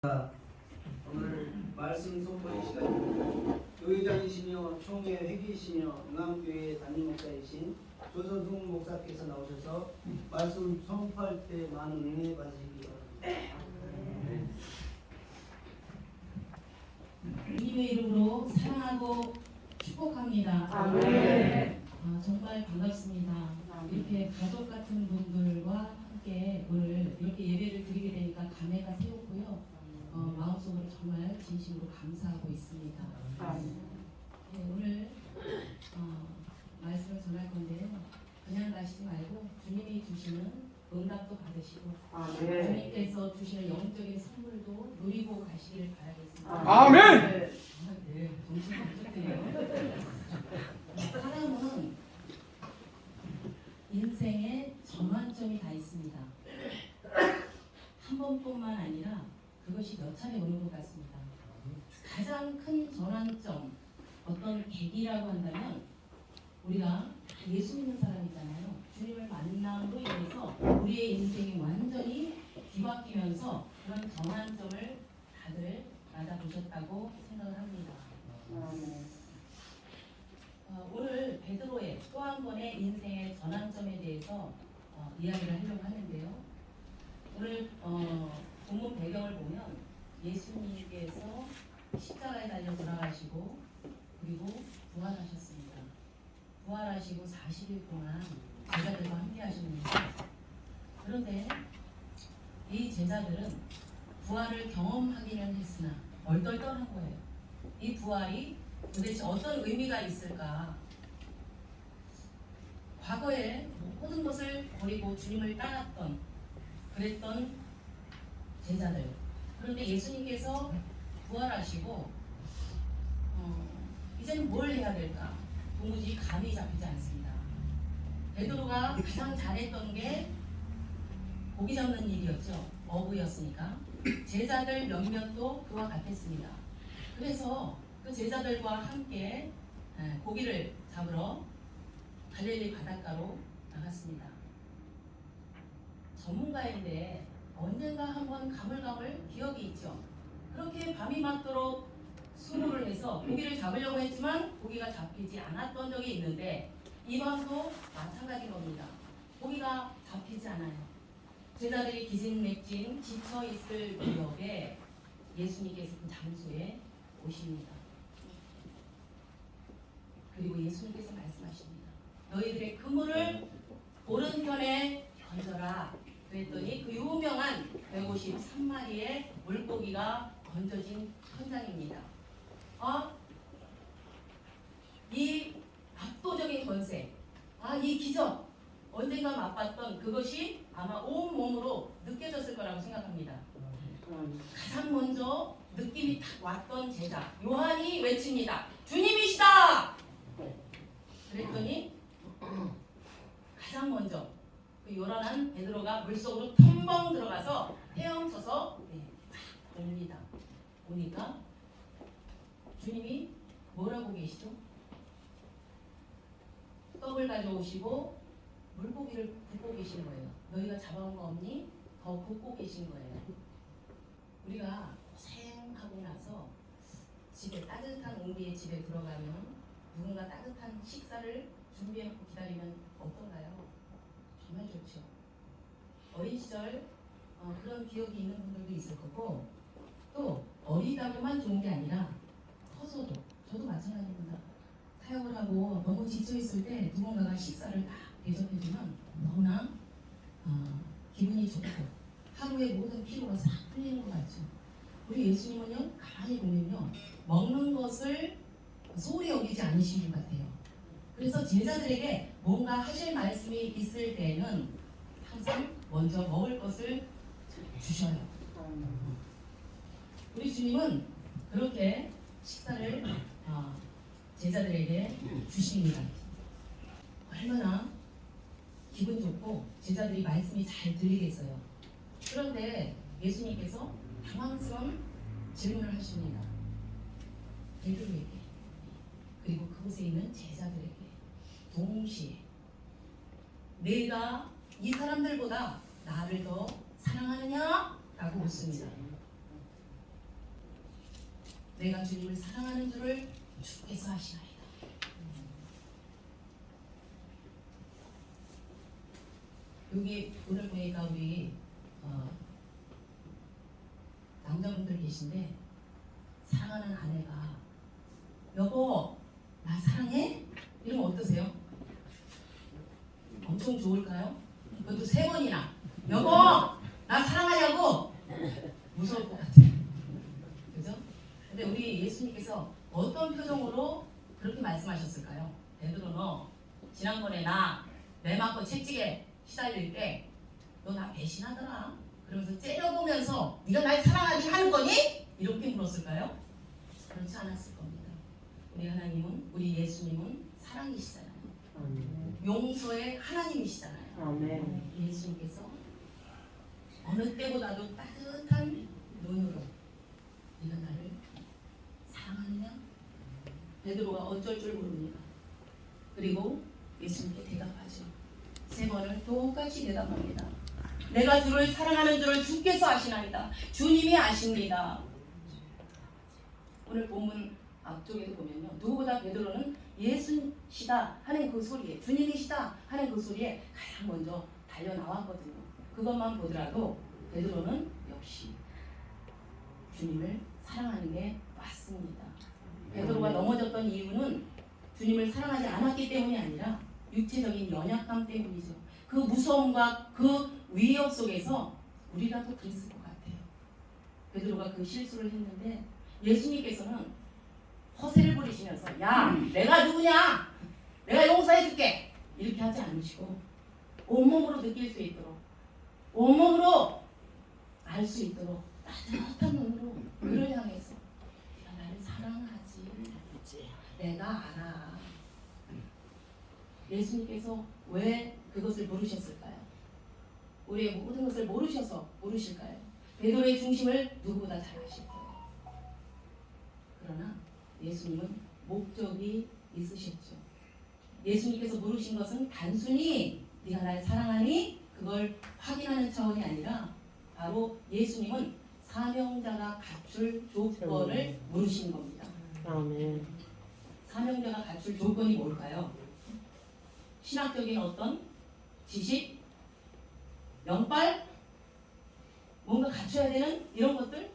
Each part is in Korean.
오늘 말씀 선포의 시간입니다. 교회장이시며 총회 회계이시며 응암교회 담임 목사이신 조선승 목사께서 나오셔서 말씀 선포할 때 많은 은혜 받으시기 바랍니다. 주님의 이름으로 사랑하고 축복합니다. 아멘. 정말 반갑습니다. 이렇게 가족 같은 분들과 함께 오늘 이렇게 예배를 드리게 되니까 감회가 새롭고요. 마음속으로 정말 진심으로 감사하고 있습니다. 네, 오늘 말씀을 전할 건데요. 그냥 가시지 말고 주님이 주시는 응답도 받으시고 주님께서 주시는 영적인 선물도 누리고 가시기를 바라겠습니다. 아멘. 네, 정신 없었대요. 사람은 인생에 전환점이 다 있습니다. 한 번뿐만 아니라 그것이 몇 차례 오는 것 같습니다. 가장 큰 전환점, 어떤 계기라고 한다면 우리가 예수 믿는 사람이잖아요. 주님을 만남으로 인해서 우리의 인생이 완전히 뒤바뀌면서 그런 전환점을 다들 맞아보셨다고 생각을 합니다. 오늘 베드로의 또 한 번의 인생의 전환점에 대해서 이야기를 하려고 하는데요. 오늘 본문 배경을 보면 예수님께서 십자가에 달려 돌아가시고 그리고 부활하셨습니다. 부활하시고 40일 동안 제자들과 함께 하시는데, 그런데 이 제자들은 부활을 경험하기는 했으나 얼떨떨한 거예요. 이 부활이 도대체 어떤 의미가 있을까? 과거에 모든 것을 버리고 주님을 따랐던 그랬던 제자들. 그런데 예수님께서 부활하시고 이제는 뭘 해야 될까? 도무지 감이 잡히지 않습니다. 베드로가 가장 잘했던 게 고기 잡는 일이었죠. 어부였으니까. 제자들 몇몇도 그와 같았습니다. 그래서 그 제자들과 함께 고기를 잡으러 갈릴리 바닷가로 나갔습니다. 전문가인데 언젠가 한번 가물가물 기억이 있죠. 그렇게 밤이 맞도록 수고를 해서 고기를 잡으려고 했지만 고기가 잡히지 않았던 적이 있는데 이 밤도 마찬가지인 겁니다. 고기가 잡히지 않아요. 제자들이 기진맥진 지쳐있을 무렵에 예수님께서 그 장소에 오십니다. 그리고 예수님께서 말씀하십니다. 너희들의 그물을 오른편에 던져라. 그랬더니 그 유명한 153마리의 물고기가 건져진 현장입니다. 이 압도적인 권세, 이 기적, 언젠가 맛봤던 그것이 아마 온 몸으로 느껴졌을 거라고 생각합니다. 가장 먼저 느낌이 딱 왔던 제자 요한이 외칩니다. 주님이시다! 그랬더니 가장 먼저 그 요란한 베드로가 물속으로 텀벙 들어가서 헤엄쳐서 옵니다. 오니까 주님이 뭐라고 계시죠? 떡을 가져오시고 물고기를 굽고 계신 거예요. 너희가 잡아온 거 없니? 더 굽고 계신 거예요. 우리가 고생하고 나서 집에 따뜻한 온기의 집에 들어가면 누군가 따뜻한 식사를 준비해놓고 기다리면 어떤가요? 정말 좋죠. 어린 시절 그런 기억이 있는 분들도 있을 거고, 또 어리다고만 좋은 게 아니라 커서도, 저도 마찬가지입니다. 사역을 하고 너무 지쳐있을 때 누군가가 식사를 딱 대접해주면 너무나 기분이 좋고 하루의 모든 피로가 싹 풀리는 것 같죠. 우리 예수님은요, 가만히 보면요, 먹는 것을 소홀히 여기지 않으신 것 같아요. 그래서 제자들에게 뭔가 하실 말씀이 있을 때는 항상 먼저 먹을 것을 주셔요. 우리 주님은 그렇게 식사를 제자들에게 주십니다. 얼마나 기분 좋고 제자들이 말씀이 잘 들리겠어요. 그런데 예수님께서 당황스러운 질문을 하십니다. 베드로에게, 그리고 그곳에 있는 제자들에게 동시에 내가 이 사람들보다 나를 더 사랑하느냐? 라고 묻습니다. 내가 주님을 사랑하는 줄을 주께서 아시나이다. 여기 오늘 보니까 우리 남자분들 계신데 사랑하는 아내가 여보 나 사랑해? 이러면 어떠세요? 엄청 좋을까요? 그것도 3번이나 여보 나 사랑하냐고 무서울 것 같아요. 그죠? 근데 우리 예수님께서 어떤 표정으로 그렇게 말씀하셨을까요? 베드로 너 지난번에 나 매 맞고 채찍에 시달릴 때 너 나 배신하더라 그러면서 째려보면서 네가 날 사랑하지 하는 거니? 이렇게 물었을까요? 그렇지 않았을 겁니다. 우리 하나님은 우리 예수님은 사랑이시잖아요. 용서의 하나님이시잖아요. 아멘. 예수님께서 어느 때보다도 따뜻한 눈으로 네가 나를 사랑하느냐? 베드로가 어쩔 줄 모릅니다. 그리고 예수님께 대답하죠. 3번을 똑같이 대답합니다. 내가 주를 사랑하는 줄을 주께서 아시나이다. 주님이 아십니다. 오늘 본문 앞쪽에도 보면요. 누구보다 베드로는 예수시다 하는 그 소리에 주님이시다 하는 그 소리에 가장 먼저 달려 나왔거든요. 그것만 보더라도 베드로는 역시 주님을 사랑하는 게 맞습니다. 베드로가 넘어졌던 이유는 주님을 사랑하지 않았기 때문이 아니라 육체적인 연약함 때문이죠. 그 무서움과 그 위협 속에서 우리라도 그랬을 것 같아요. 베드로가 그 실수를 했는데 예수님께서는 허세를 부리시면서 야 내가 누구냐 내가 용서해줄게 이렇게 하지 않으시고 온몸으로 느낄 수 있도록 온몸으로 알 수 있도록 따뜻한 눈으로 그를 향해서 네가 나를 사랑하지 내가 알아. 예수님께서 왜 그것을 물으셨을까요? 우리의 모든 것을 모르셔서 물으실까요? 베드로의 중심을 누구보다 잘 아실 거예요. 그러나 예수님은 목적이 있으셨죠. 예수님께서 물으신 것은 단순히 네가 날 사랑하니 그걸 확인하는 차원이 아니라 바로 예수님은 사명자가 갖출 조건을 물으시는 겁니다. 아멘. 사명자가 갖출 조건이 뭘까요? 신학적인 어떤 지식, 영빨, 뭔가 갖춰야 되는 이런 것들?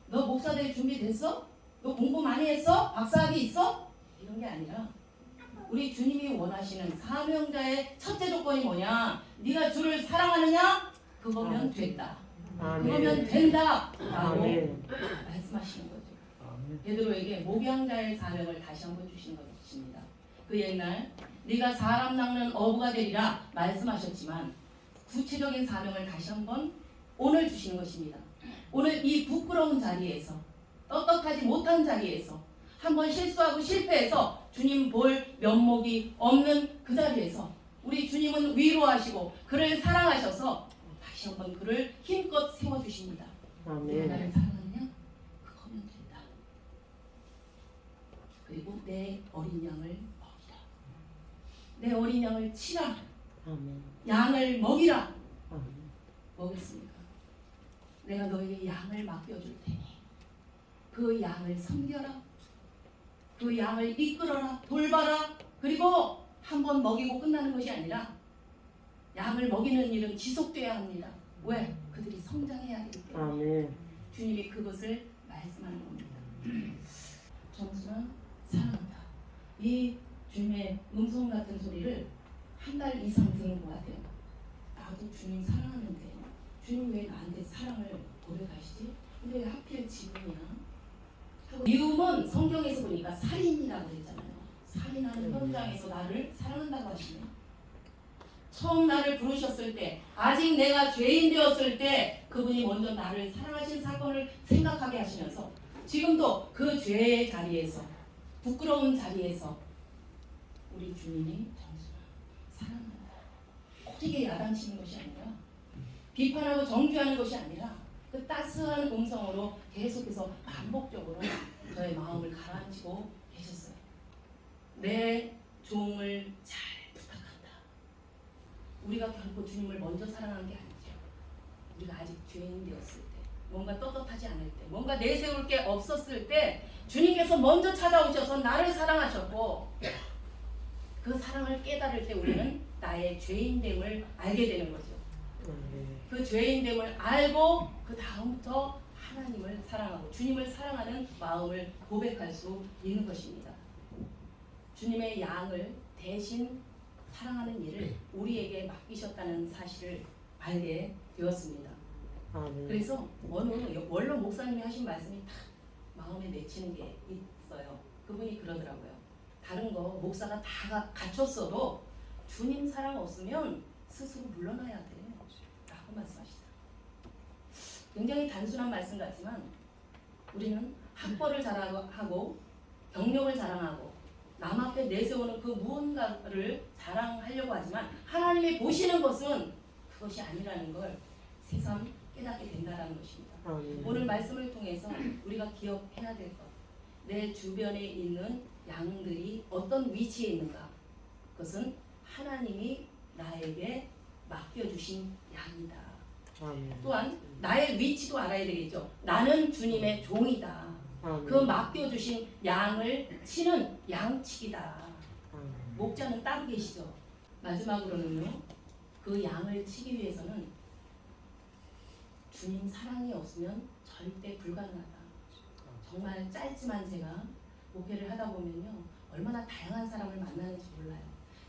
너 목사 될 준비 됐어? 너 공부 많이 했어? 박사학위 있어? 이런 게 아니라 우리 주님이 원하시는 사명자의 첫째 조건이 뭐냐? 네가 주를 사랑하느냐? 그거면 됐다. 그거면 된다. 라고 말씀하시는 거죠. 베드로에게 목양자의 사명을 다시 한번 주신 것입니다. 그 옛날 네가 사람 낚는 어부가 되리라 말씀하셨지만 구체적인 사명을 다시 한번 오늘 주시는 것입니다. 오늘 이 부끄러운 자리에서 떳떳하지 못한 자리에서 한번 실수하고 실패해서 주님 볼 면목이 없는 그 자리에서 우리 주님은 위로하시고 그를 사랑하셔서 다시 한번 그를 힘껏 세워주십니다. 아멘. 나를 사랑하느냐? 그거면 된다. 그리고 내 어린 양을 먹이라. 내 어린 양을 치라. 아멘. 양을 먹이라. 아멘. 뭐겠습니까? 내가 너에게 양을 맡겨줄 테니 그 양을 섬겨라. 그 양을 이끌어라. 돌봐라. 그리고 한번 먹이고 끝나는 것이 아니라 양을 먹이는 일은 지속돼야 합니다. 왜? 그들이 성장해야 되기 때문에. 아멘. 주님이 그것을 말씀하는 겁니다. 정순아 사랑한다. 이 주님의 음성 같은 소리를 한 달 이상 들은 것 같아요. 나도 주님 사랑하는데 주님 왜 나한테 사랑을 고백하시지? 근데 왜 하필 지금이야? 미움은 성경에서 보니까 살인이라고 그랬잖아요. 살인하는 현장에서 나를 사랑한다고 하시네. 처음 나를 부르셨을 때 아직 내가 죄인 되었을 때 그분이 먼저 나를 사랑하신 사건을 생각하게 하시면서 지금도 그 죄의 자리에서 부끄러운 자리에서 우리 주님이 정순아 사랑한다. 고되게 야단치는 것이 아니라 비판하고 정죄하는 것이 아니라 그 따스한 음성으로 계속해서 반복적으로 저의 마음을 가라앉히고 계셨어요. 내 종을 잘 부탁한다. 우리가 결코 주님을 먼저 사랑하는 게 아니죠. 우리가 아직 죄인 되었을 때 뭔가 떳떳하지 않을 때, 뭔가 내세울 게 없었을 때 주님께서 먼저 찾아오셔서 나를 사랑하셨고 그 사랑을 깨달을 때 우리는 나의 죄인됨을 알게 되는 거죠. 그 죄인됨을 알고 그 다음부터 하나님을 사랑하고 주님을 사랑하는 마음을 고백할 수 있는 것입니다. 주님의 양을 대신 사랑하는 일을 우리에게 맡기셨다는 사실을 알게 되었습니다. 그래서 어느 원로 목사님이 하신 말씀이 딱 마음에 맺히는 게 있어요. 그분이 그러더라고요. 다른 거 목사가 다 갖췄어도 주님 사랑 없으면 스스로 물러나야 돼 라고 말씀하시다. 굉장히 단순한 말씀 같지만 우리는 학벌을 자랑하고 경력을 자랑하고 남 앞에 내세우는 그 무언가를 자랑하려고 하지만 하나님이 보시는 것은 그것이 아니라는 걸 새삼 깨닫게 된다는 것입니다. 오늘 말씀을 통해서 우리가 기억해야 될 것, 내 주변에 있는 양들이 어떤 위치에 있는가, 그것은 하나님이 나에게 맡겨주신 양이다. 또한 나의 위치도 알아야 되겠죠. 나는 주님의 종이다. 그 맡겨주신 양을 치는 양치기다. 목자는 따로 계시죠. 마지막으로는요, 그 양을 치기 위해서는 주님 사랑이 없으면 절대 불가능하다. 정말 짧지만 제가 목회를 하다 보면요, 얼마나 다양한 사람을 만나는지 몰라요.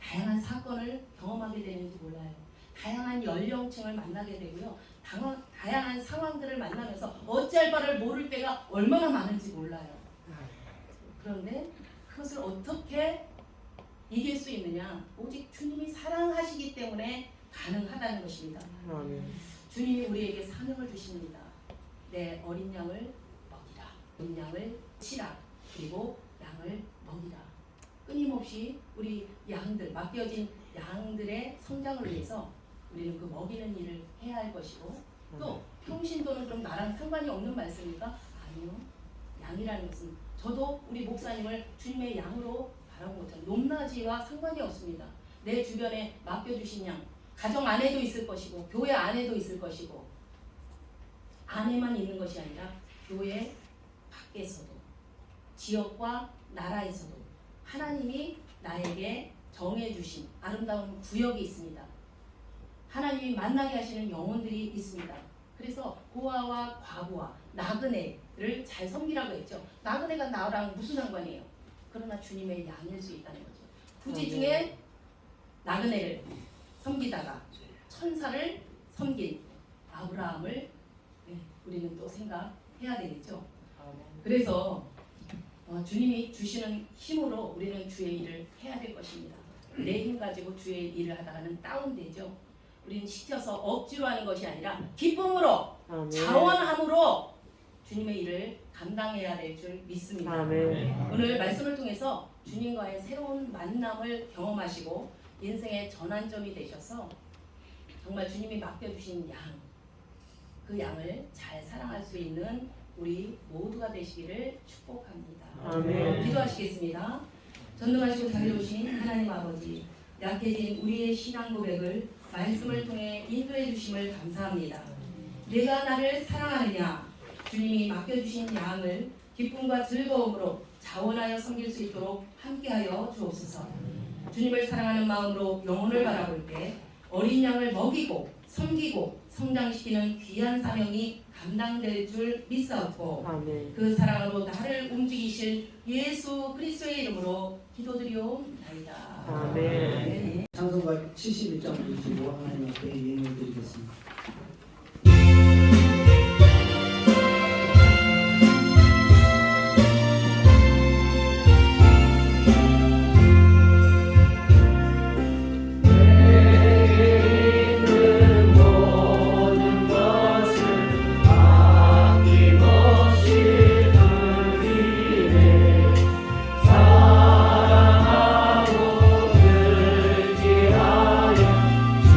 다양한 사건을 경험하게 되는지 몰라요. 다양한 연령층을 만나게 되고요. 다양한 상황들을 만나면서 어찌할 바를 모를 때가 얼마나 많은지 몰라요. 그런데 그것을 어떻게 이길 수 있느냐? 오직 주님이 사랑하시기 때문에 가능하다는 것입니다. 주님이 우리에게 사명을 주십니다. 내 어린 양을 먹이라. 어린 양을 치라. 그리고 양을 먹이라. 끊임없이 우리 양들, 맡겨진 양들의 성장을 위해서 우리는 그 먹이는 일을 해야 할 것이고, 또 평신도는 좀 나랑 상관이 없는 말씀입니까? 아니요. 양이라는 것은 저도 우리 목사님을 주님의 양으로 바라본 것처럼 높낮이와 상관이 없습니다. 내 주변에 맡겨주신 양, 가정 안에도 있을 것이고 교회 안에도 있을 것이고 안에만 있는 것이 아니라 교회 밖에서도 지역과 나라에서도 하나님이 나에게 정해주신 아름다운 구역이 있습니다. 하나님이 만나게 하시는 영혼들이 있습니다. 그래서 고아와 과부와 나그네를 잘 섬기라고 했죠. 나그네가 나랑 무슨 상관이에요? 그러나 주님의 양일 수 있다는 거죠. 부지 중에 나그네를 섬기다가 천사를 섬긴 아브라함을 우리는 또 생각해야 되겠죠. 그래서 주님이 주시는 힘으로 우리는 주의 일을 해야 될 것입니다. 내 힘 가지고 주의 일을 하다가는 다운되죠. 우리는 시켜서 억지로 하는 것이 아니라 기쁨으로 자원함으로 주님의 일을 감당해야 될 줄 믿습니다. 오늘 말씀을 통해서 주님과의 새로운 만남을 경험하시고 인생의 전환점이 되셔서 정말 주님이 맡겨주신 양, 그 양을 잘 사랑할 수 있는 우리 모두가 되시기를 축복합니다. 기도하시겠습니다. 전능하시고 자비로우신 하나님 아버지, 약해진 우리의 신앙 고백을 말씀을 통해 인도해 주심을 감사합니다. 내가 나를 사랑하느냐, 주님이 맡겨주신 양을 기쁨과 즐거움으로 자원하여 섬길 수 있도록 함께하여 주옵소서. 주님을 사랑하는 마음으로 영혼을 바라볼 때 어린 양을 먹이고 섬기고 성장시키는 귀한 사명이 감당될 줄 믿사옵고, 그 사랑으로 나를 움직이실 예수 그리스도의 이름으로 기도드리옵나이다. 아멘. 찬송가 71장 25 하나님 앞에 예언을 드리겠습니다. 사랑하고 의지하여 주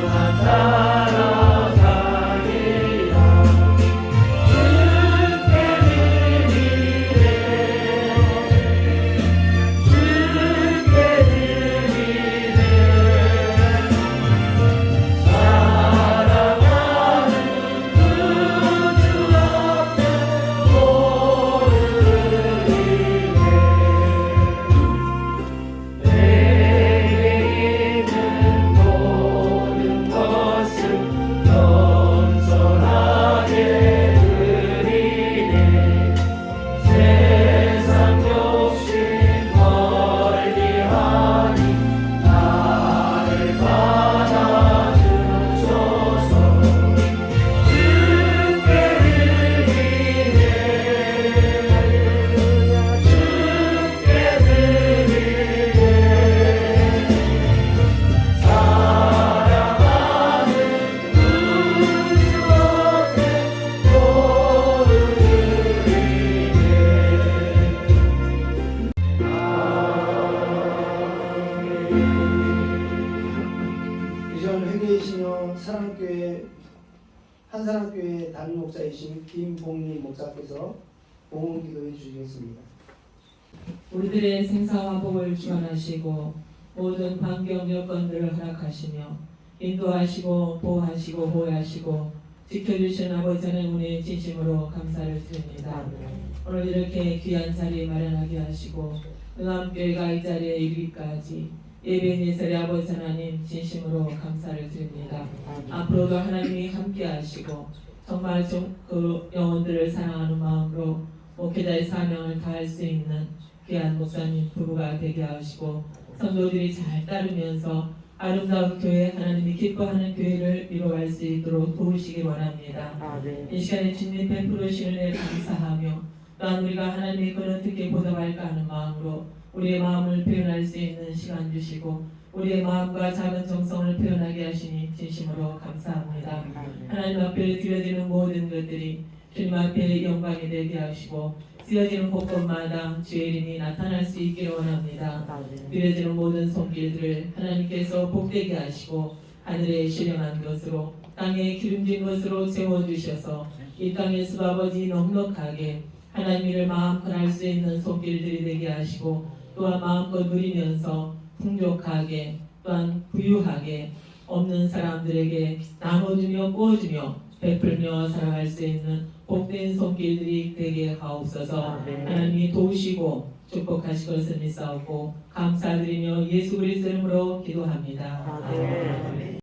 한 사랑 목사이신 김봉리 목사께서 봉헌 기도해 주시겠습니다. 우리들의 생사와 복을 주관하시고 모든 환경 여건들을 허락하시며 인도하시고 보호하시고 보호하시고 지켜주신 아버지 하나님 은혜에 진심으로 감사를 드립니다. 오늘 이렇게 귀한 자리 마련하게 하시고 응암교회가 이 자리에 이르기까지 예배 예설의 아버지 하나님 진심으로 감사를 드립니다. 앞으로도 하나님이 함께 하시고 정말 그 영혼들을 사랑하는 마음으로 목회자의 사명을 다할 수 있는 귀한 목사님 부부가 되게 하시고 성도들이 잘 따르면서 아름다운 교회, 하나님이 기뻐하는 교회를 이루어갈 수 있도록 도우시기 원합니다. 이 시간에 주님 베풀으시는 애 감사하며 또한 우리가 하나님의 그는 어떻게 보답할까 하는 마음으로 우리의 마음을 표현할 수 있는 시간 주시고 우리의 마음과 작은 정성을 표현하게 하시니 진심으로 감사합니다. 하나님 앞에 드려지는 모든 것들이 주님 앞에 영광이 되게 하시고 쓰여지는 곳곳마다 주의 이름이 나타날 수 있기를 원합니다. 드려지는 모든 손길들을 하나님께서 복되게 하시고 하늘에 신령한 것으로 땅에 기름진 것으로 세워주셔서 이 땅에서 아버지 넉넉하게 하나님 일을 마음껏 할 수 있는 손길들이 되게 하시고 또한 마음껏 누리면서 풍족하게 또한 부유하게 없는 사람들에게 나눠주며 꾸어주며 베풀며 살아갈 수 있는 복된 손길들이 되게 하옵소서. 하나님이 도우시고 축복하실 것을 믿사오고 감사드리며 예수 그리스도 이름으로 기도합니다. 아멘.